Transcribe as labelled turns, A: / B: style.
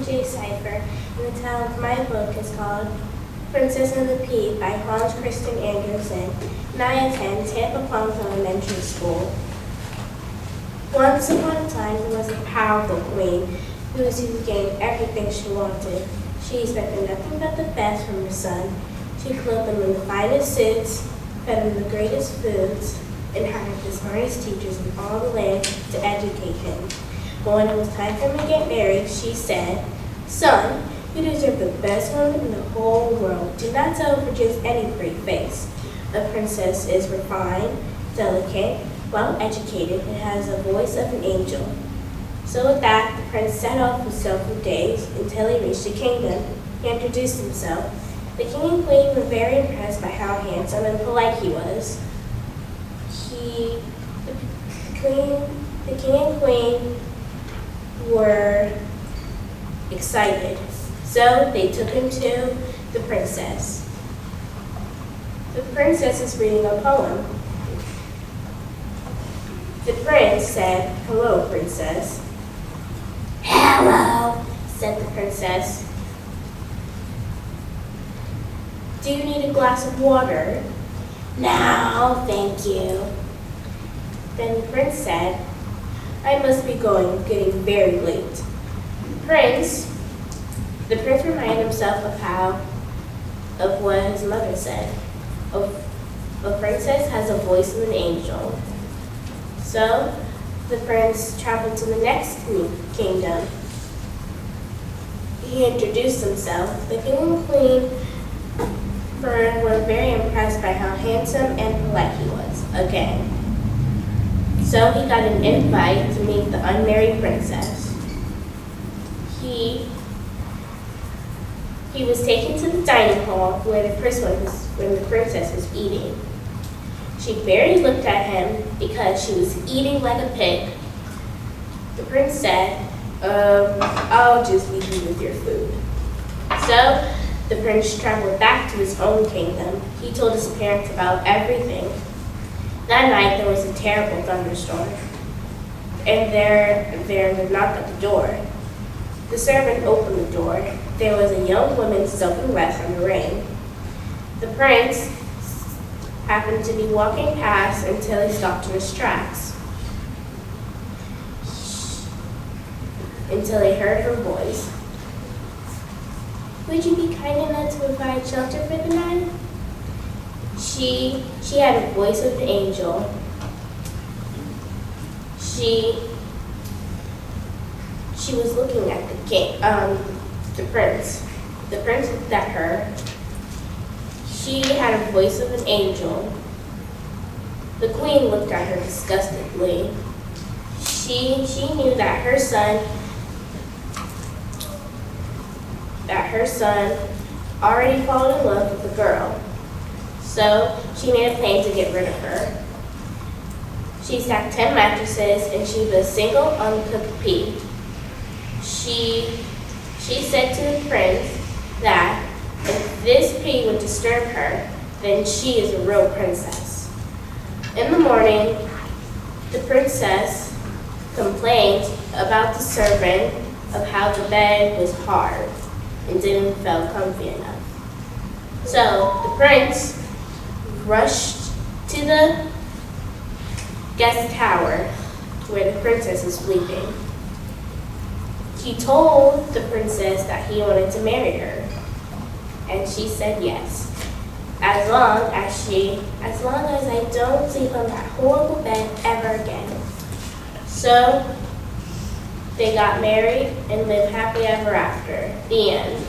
A: J. Cipher, and the title of my book is called Princess and the Pea by Hans Christian Andersen, and I attend Tampa-Hillsborough Elementary School. Once upon a time, there was a powerful queen who was used to gain everything she wanted. She expected nothing but the best from her son. She clothed them in the finest suits, fed them the greatest foods, and hired the smartest teachers in all the land to educate him. But when it was time for him to get married, she said, "Son, you deserve the best woman in the whole world. Do not settle for just any pretty face. A princess is refined, delicate, well-educated, and has the voice of an angel." So with that, the prince set off for several days until he reached the kingdom. He introduced himself. The king and queen were very impressed by how handsome and polite he was. The king and queen were excited, so they took him to the princess. The princess is reading a poem. The prince said, "Hello, princess." "Hello," said the princess. "Do you need a glass of water?" "No, thank you." Then the prince said, "I must be going, getting very late." The prince reminded himself of what his mother said. A princess has a voice of an angel. So the prince traveled to the next kingdom. He introduced himself. The king and queen were very impressed by how handsome and polite he was again. So he got an invite to meet the unmarried princess. He was taken to the dining hall where the princess was eating. She barely looked at him because she was eating like a pig. The prince said, "I'll just leave you with your food." So the prince traveled back to his own kingdom. He told his parents about everything. That night there was a terrible thunderstorm, and there was a knock at the door. The servant opened the door. There was a young woman soaking wet from the rain. The prince happened to be walking past until he stopped in his tracks, until he heard her voice. "Would you be kind enough to provide shelter for the night?" She had a voice of an angel. She was looking at the prince. The prince looked at her. She had a voice of an angel. The queen looked at her disgustedly. She knew that her son already fallen in love with the girl. So she made a plan to get rid of her. She stacked 10 mattresses and she was a single uncooked pea. She said to the prince that if this pea would disturb her, then she is a real princess. In the morning, the princess complained about the servant of how the bed was hard and didn't feel comfy enough. So the prince rushed to the guest tower where the princess was sleeping. He told the princess that he wanted to marry her, and she said yes, as long as I don't sleep on that horrible bed ever again. So they got married and lived happily ever after. The end.